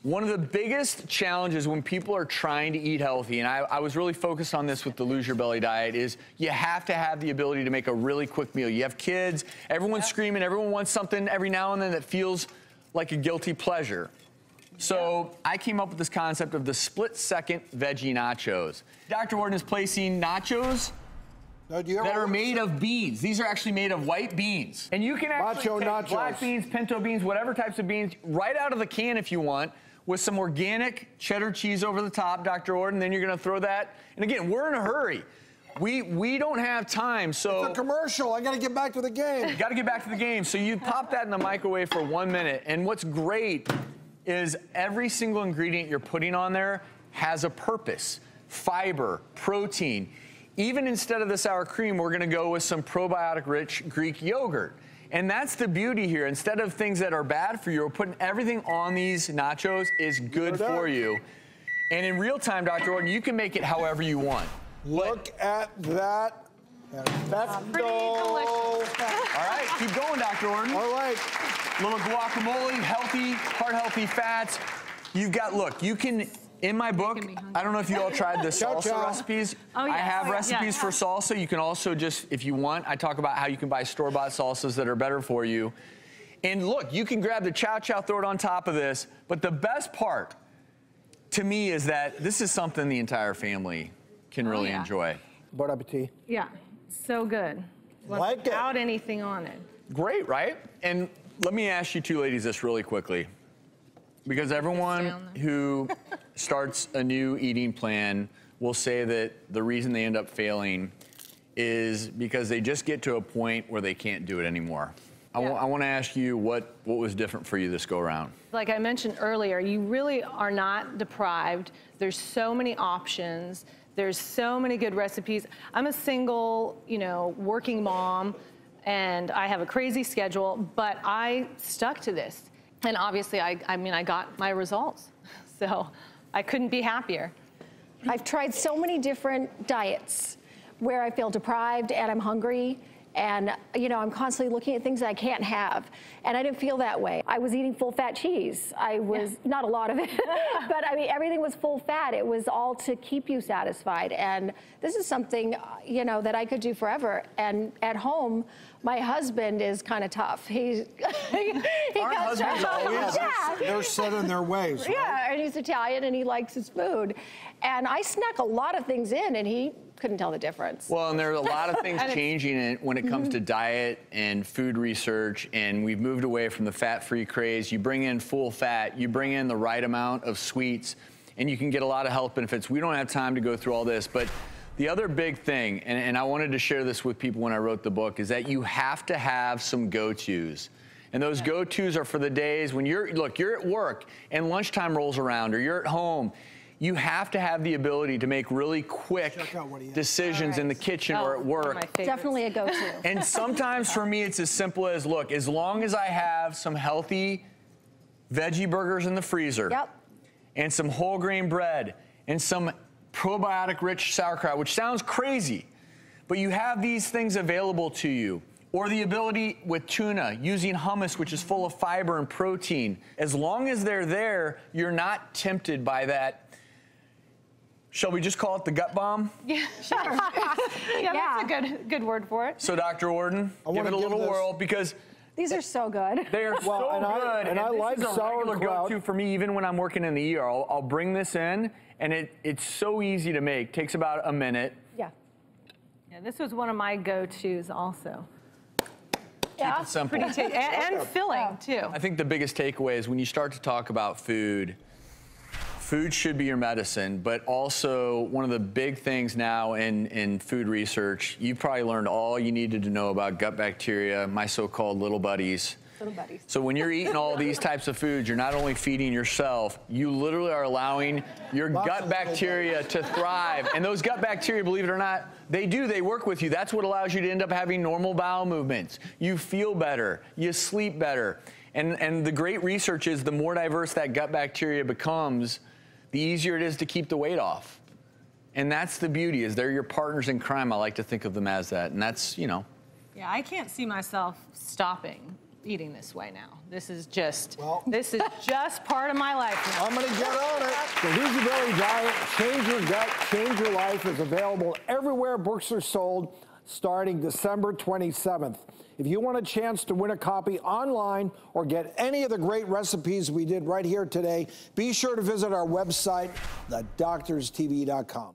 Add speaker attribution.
Speaker 1: One of the biggest challenges when people are trying to eat healthy, and I was really focused on this with the Lose Your Belly diet, is you have to have the ability to make a really quick meal. You have kids, everyone's screaming, everyone wants something every now and then that feels like a guilty pleasure. So I came up with this concept of the split-second veggie nachos. Dr. Worden is placing nachos that are made of beans. These are actually made of white beans. And you can actually take black beans, pinto beans, whatever types of beans, right out of the can if you want, with some organic cheddar cheese over the top, Dr. Worden. Then you're gonna throw that. And again, we're in a hurry. We don't have time, so.
Speaker 2: It's a commercial, I gotta get back to the game.
Speaker 1: You gotta get back to the game. So you pop that in the microwave for 1 minute. And what's great is every single ingredient you're putting on there has a purpose. Fiber, protein. Even instead of the sour cream, we're gonna go with some probiotic-rich Greek yogurt. And that's the beauty here. Instead of things that are bad for you, we're putting everything on these nachos is good for you. And in real time, Dr. Worden, you can make it however you want.
Speaker 2: Look at that. That's
Speaker 3: pretty delicious.
Speaker 1: All right, keep going, Dr. Worden.
Speaker 2: All right.
Speaker 1: Little guacamole, healthy, heart-healthy fats. You've got, look, you can, in my book, I don't know if you all tried the salsa recipes.
Speaker 3: Oh, yes.
Speaker 1: I have recipes for salsa. You can also just, if you want, I talk about how you can buy store-bought salsas that are better for you. And look, you can grab the chow chow, throw it on top of this. But the best part, to me, is that this is something the entire family can really enjoy.
Speaker 2: Bon appetit.
Speaker 3: Yeah, so good. Without anything on it.
Speaker 1: Great, right? And let me ask you two ladies this really quickly. Because everyone who starts a new eating plan will say that the reason they end up failing is because they just get to a point where they can't do it anymore. I want to ask you what was different for you this go around.
Speaker 3: Like I mentioned earlier, you really are not deprived. There's so many options. There's so many good recipes. I'm a single, working mom, and I have a crazy schedule, but I stuck to this. And obviously, I got my results. So I couldn't be happier.
Speaker 4: I've tried so many different diets where I feel deprived and I'm hungry. And, I'm constantly looking at things that I can't have. And I didn't feel that way. I was eating full-fat cheese. I was, not a lot of it, but everything was full fat. It was all to keep you satisfied. And this is something, that I could do forever. And at home, my husband is kind of tough. Our
Speaker 1: husbands always,
Speaker 2: they're set in their ways, right?
Speaker 4: Yeah, and he's Italian and he likes his food. And I snuck a lot of things in and he couldn't tell the difference.
Speaker 1: Well, and there are a lot of things changing when it comes to diet and food research, and we've moved away from the fat-free craze. You bring in full fat, you bring in the right amount of sweets, and you can get a lot of health benefits. We don't have time to go through all this, but the other big thing, and I wanted to share this with people when I wrote the book, is that you have to have some go-tos. And those go-tos are for the days when you're at work and lunchtime rolls around, or you're at home. You have to have the ability to make really quick decisions in the kitchen or at work.
Speaker 4: Definitely a go-to.
Speaker 1: And sometimes for me, it's as simple as, look, as long as I have some healthy veggie burgers in the freezer, and some whole grain bread, and some probiotic-rich sauerkraut, which sounds crazy, but you have these things available to you. Or the ability with tuna, using hummus, which is full of fiber and protein. As long as they're there, you're not tempted by that. Shall we just call it the gut bomb?
Speaker 3: Yeah, sure. That's a good word for it.
Speaker 1: So, Dr. Worden, give it a little whirl, because
Speaker 4: these are so good.
Speaker 1: They are so good.
Speaker 2: And I like sauerkraut.
Speaker 1: Go-to for me, even when I'm working in the ER. I'll bring this in, and it's so easy to make. Takes about a minute.
Speaker 3: Yeah, this was one of my go-tos also.
Speaker 1: Keep it simple.
Speaker 3: And filling, too.
Speaker 1: I think the biggest takeaway is when you start to talk about food, food should be your medicine, but also one of the big things now in food research, you probably learned all you needed to know about gut bacteria, my so-called little buddies. So when you're eating all these types of foods, you're not only feeding yourself, you literally are allowing your gut bacteria to thrive. And those gut bacteria, believe it or not, they work with you. That's what allows you to end up having normal bowel movements. You feel better, you sleep better. And the great research is the more diverse that gut bacteria becomes, the easier it is to keep the weight off. And that's the beauty, is they're your partners in crime. I like to think of them as that. And that's,
Speaker 3: Yeah, I can't see myself stopping. eating this way now. This is just,
Speaker 2: Well-
Speaker 3: this is just part of my life now.
Speaker 2: I'm going to get on it. The Lose Your Belly Diet, Change Your Gut, Change Your Life is available everywhere books are sold starting December 27th. If you want a chance to win a copy online or get any of the great recipes we did right here today, be sure to visit our website, thedoctorstv.com.